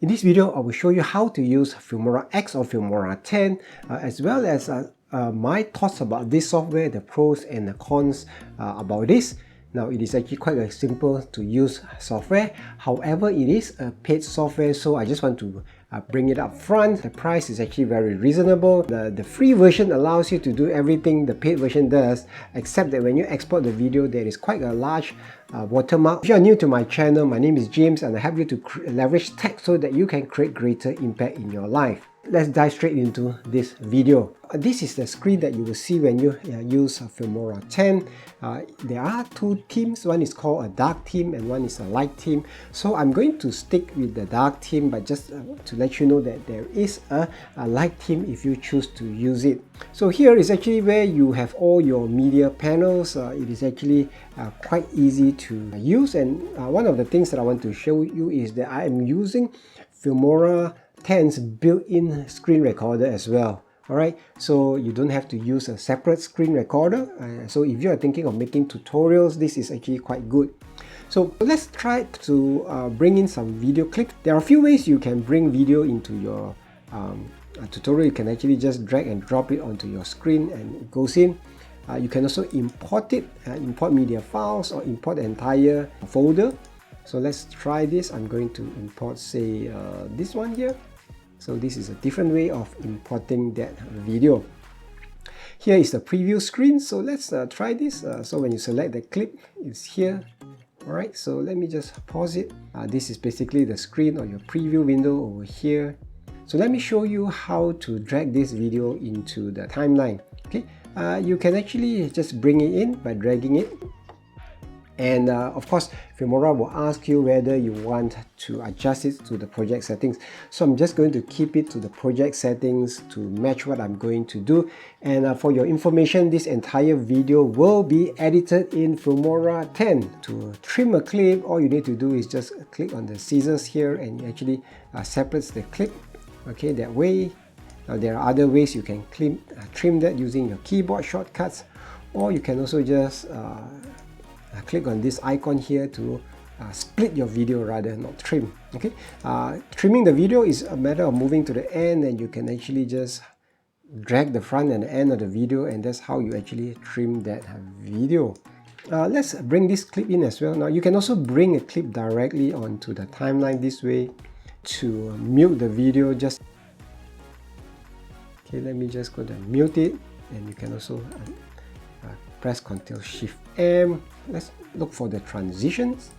In this video, I will show you how to use Filmora X or Filmora 10, as well as my thoughts about this software, the pros and the cons about this. Now, it is actually quite a simple to use software. However, it is a paid software, so I just want to bring it up front. The price is actually very reasonable. The free version allows you to do everything the paid version does, except that when you export the video, there is quite a large watermark. If you are new to my channel, my name is James and I help you to leverage tech so that you can create greater impact in your life. Let's dive straight into this video. This is the screen that you will see when you use Filmora 10. There are two themes. One is called a dark theme and one is a light theme. So I'm going to stick with the dark theme, but just to let you know that there is a light theme if you choose to use it. So here is actually where you have all your media panels. It is actually quite easy to use, and one of the things that I want to show you is that I am using Filmora 10's built-in screen recorder as well. Alright, so you don't have to use a separate screen recorder. So if you are thinking of making tutorials, this is actually quite good. So let's try to bring in some video clips. There are a few ways you can bring video into your tutorial. You can actually just drag and drop it onto your screen and it goes in. You can also import it, import media files or import the entire folder. So let's try this. I'm going to import, say, this one here. So this is a different way of importing that video. Here is the preview screen. So let's try this. So when you select the clip, it's here. Alright, so let me just pause it. This is basically the screen or your preview window over here. So let me show you how to drag this video into the timeline. Okay, you can actually just bring it in by dragging it. And of course, Filmora will ask you whether you want to adjust it to the project settings. So I'm just going to keep it to the project settings to match what I'm going to do. And for your information, this entire video will be edited in Filmora 10. To trim a clip, all you need to do is just click on the scissors here and it actually separates the clip. Okay, that way. Now there are other ways you can trim that using your keyboard shortcuts, or you can also just click on this icon here to split your video, rather not trim. Okay, trimming the video is a matter of moving to the end, and you can actually just drag the front and the end of the video, and that's how you actually trim that video. Let's bring this clip in as well. Now you can also bring a clip directly onto the timeline this way to mute the video. Just okay, let me just go and mute it, and you can also press Ctrl Shift M. Let's look for the transitions.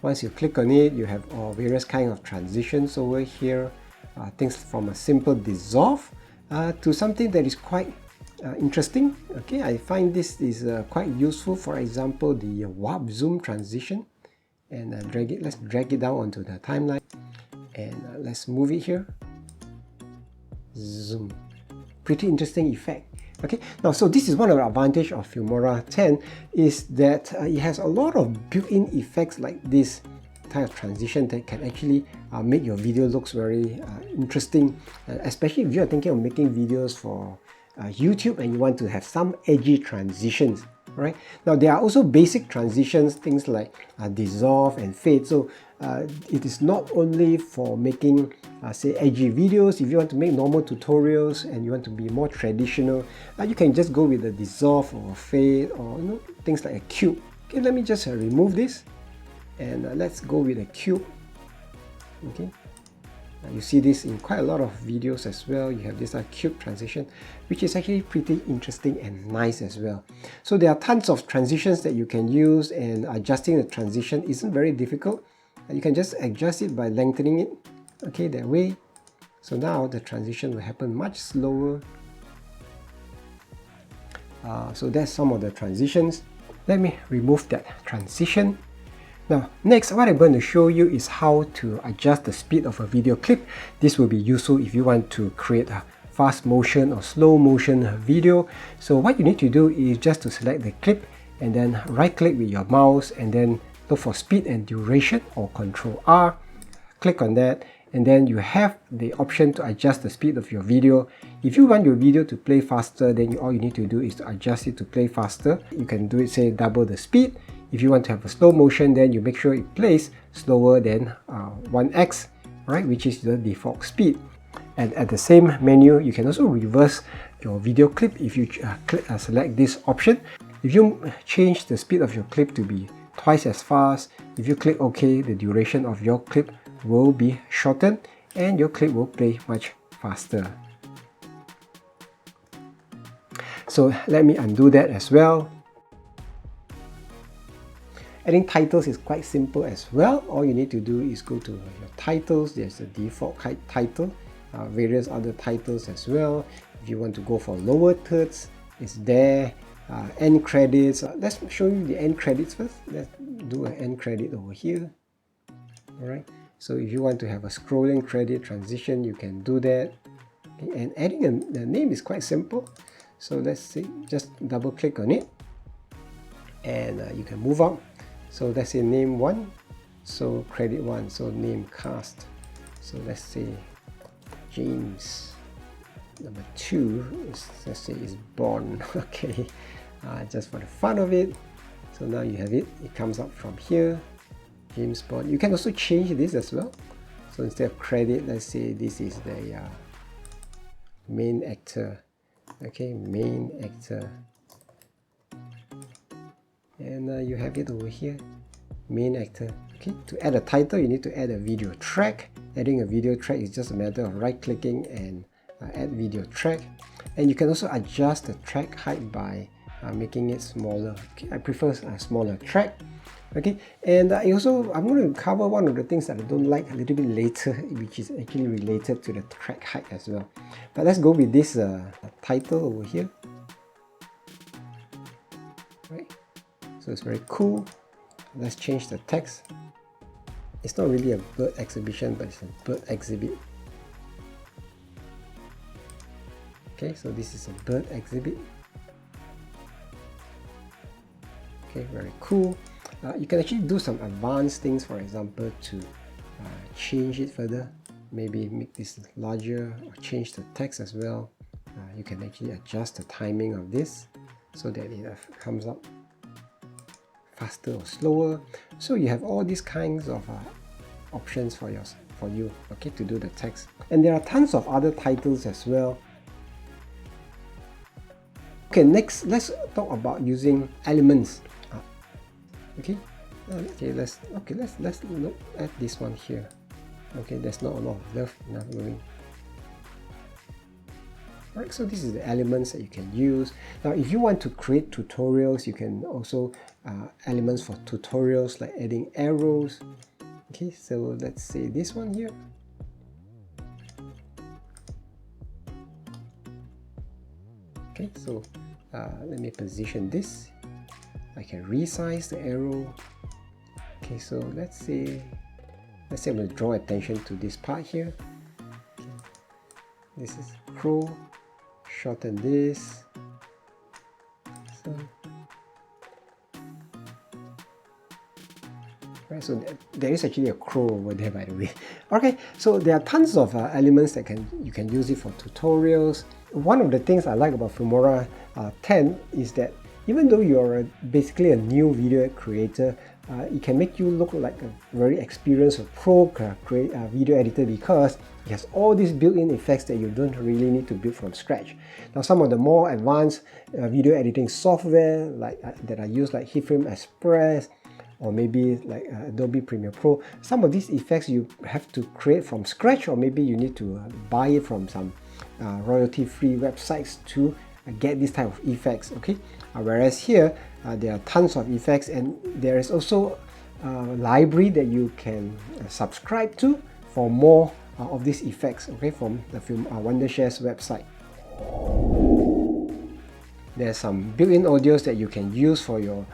Once you click on it, you have various kinds of transitions over here. Things from a simple dissolve to something that is quite interesting. Okay, I find this is quite useful. For example, the warp zoom transition, and let's drag it down onto the timeline, and let's move it here. Zoom. Pretty interesting effect. Okay, now so this is one of the advantages of Filmora 10 is that it has a lot of built-in effects like this type of transition that can actually make your video looks very interesting, especially if you are thinking of making videos for YouTube and you want to have some edgy transitions. Right, now there are also basic transitions, things like dissolve and fade. So it is not only for making say edgy videos. If you want to make normal tutorials and you want to be more traditional, you can just go with the dissolve or fade, or things like a cube. Okay, let me just remove this, and let's go with a cube. Okay, you see this in quite a lot of videos as well. You have this cube transition, which is actually pretty interesting and nice as well. So there are tons of transitions that you can use, and adjusting the transition isn't very difficult. You can just adjust it by lengthening it, okay, that way. So now the transition will happen much slower. So that's some of the transitions. Let me remove that transition. Now, next, what I'm going to show you is how to adjust the speed of a video clip. This will be useful if you want to create a fast motion or slow motion video. So what you need to do is just to select the clip and then right click with your mouse and then look for speed and duration, or Ctrl R. Click on that, and then you have the option to adjust the speed of your video. If you want your video to play faster, then all you need to do is to adjust it to play faster. You can do it, say, double the speed. If you want to have a slow motion, then you make sure it plays slower than 1x. right, which is the default speed. And at the same menu, you can also reverse your video clip if you select this option. If you change the speed of your clip to be twice as fast, if you click OK, the duration of your clip will be shortened and your clip will play much faster. So let me undo that as well. Adding titles is quite simple as well. All you need to do is go to your titles. There's a default title, various other titles as well. If you want to go for lower thirds, it's there. End credits. Let's show you the end credits first. Let's do an end credit over here. Alright, so if you want to have a scrolling credit transition, you can do that. Okay, and adding the name is quite simple. So let's see, just double click on it and you can move up. So let's say name 1, so credit 1, so name cast. So let's say James. Number 2 is, let's say, is Bond. Okay, just for the fun of it. So now you have it, it comes up from here, James Bond. You can also change this as well. So instead of credit, let's say this is the main actor. Okay, main actor, and you have it over here, main actor. Okay, to add a title, you need to add a video track. Adding a video track is just a matter of right clicking and add video track. And you can also adjust the track height by making it smaller. Okay, I prefer a smaller track. Okay, and I'm going to cover one of the things that I don't like a little bit later, which is actually related to the track height as well. But let's go with this title over here. Right, so it's very cool. Let's change the text. It's not really a bird exhibition, but it's a bird exhibit. Okay, so this is a bird exhibit. Okay, very cool. You can actually do some advanced things, for example, to change it further. Maybe make this larger or change the text as well. You can actually adjust the timing of this so that it comes up faster or slower. So you have all these kinds of options for you, okay, to do the text. And there are tons of other titles as well. Okay, next let's talk about using elements. Okay, let's look at this one here. Okay, there's not a lot of love enough going. Alright, so this is the elements that you can use. Now if you want to create tutorials, you can also elements for tutorials like adding arrows. Okay, so let's say this one here. Okay, so let me position this. I can resize the arrow. Okay, so let's say I'm going to draw attention to this part here. Okay. This is crow. Shorten this. So, right, so there is actually a crow over there, by the way. Okay, so there are tons of elements that you can use it for tutorials. One of the things I like about Filmora 10 is that even though you're basically a new video creator, it can make you look like a very experienced pro video editor because it has all these built-in effects that you don't really need to build from scratch. Now some of the more advanced video editing software that I use, like HitFilm Express or maybe like Adobe Premiere Pro, some of these effects you have to create from scratch, or maybe you need to buy it from some royalty-free websites to get this type of effects. Okay, whereas here there are tons of effects, and there is also a library that you can subscribe to for more of these effects, okay, from the Wondershare's website. There's some built-in audios that you can use for your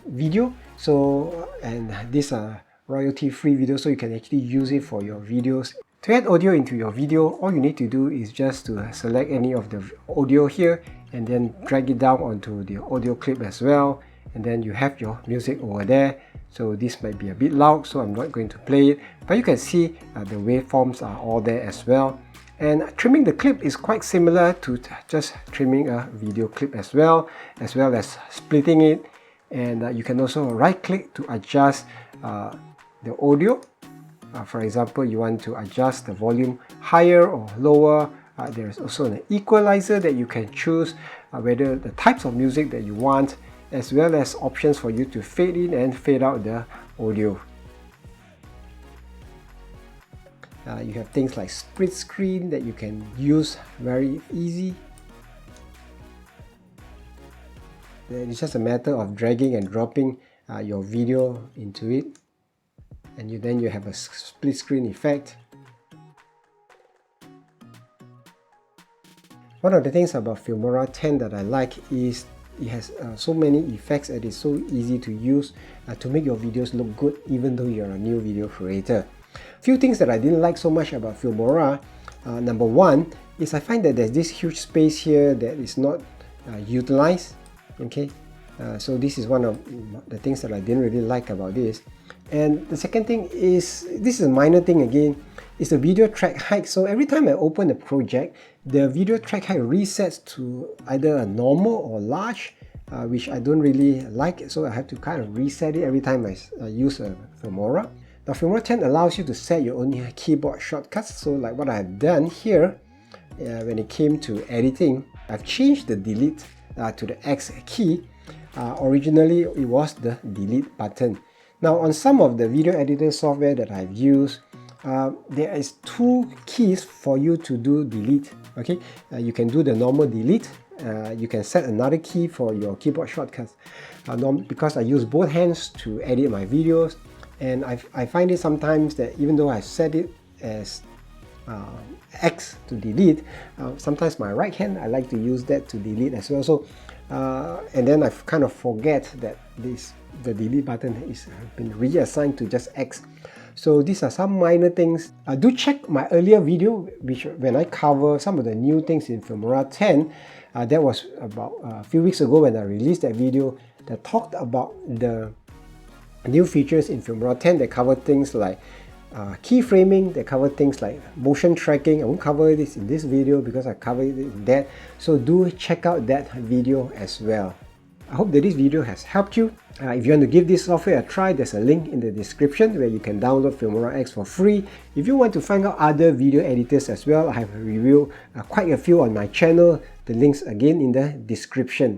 video, so and these are royalty-free videos, so you can actually use it for your videos. To add audio into your video, all you need to do is just to select any of the audio here and then drag it down onto the audio clip as well, and then you have your music over there. So this might be a bit loud, so I'm not going to play it, but you can see the waveforms are all there as well. And trimming the clip is quite similar to just trimming a video clip as well as splitting it. And you can also right click to adjust the audio. For example, you want to adjust the volume higher or lower. There is also an equalizer that you can choose whether the types of music that you want, as well as options for you to fade in and fade out the audio. You have things like split screen that you can use very easy. It's just a matter of dragging and dropping your video into it, and then you have a split screen effect. One of the things about Filmora 10 that I like is it has so many effects and it's so easy to use to make your videos look good even though you're a new video creator. Few things that I didn't like so much about Filmora. Number one is I find that there's this huge space here that is not utilized. Okay, so this is one of the things that I didn't really like about this. And the second thing is, this is a minor thing again, is the video track height. So every time I open a project, the video track height resets to either a normal or large, which I don't really like, so I have to kind of reset it every time I use a Filmora. Now Filmora 10 allows you to set your own keyboard shortcuts, so like what I've done here, when it came to editing, I've changed the delete to the X key. Originally it was the delete button. Now on some of the video editing software that I've used, there is two keys for you to do delete. Okay, you can do the normal delete. You can set another key for your keyboard shortcuts. Because I use both hands to edit my videos, and I find it sometimes that even though I set it as X to delete, sometimes my right hand I like to use that to delete as well. So and then I kind of forget that the delete button has been reassigned to just X. So these are some minor things. Do check my earlier video when I cover some of the new things in Filmora 10. That was about a few weeks ago when I released that video that talked about the new features in Filmora 10 that cover things like keyframing, that cover things like motion tracking. I won't cover this in this video because I covered it in that. So do check out that video as well. I hope that this video has helped you. If you want to give this software a try, there's a link in the description where you can download Filmora X for free. If you want to find out other video editors as well, I have reviewed quite a few on my channel. The links again in the description.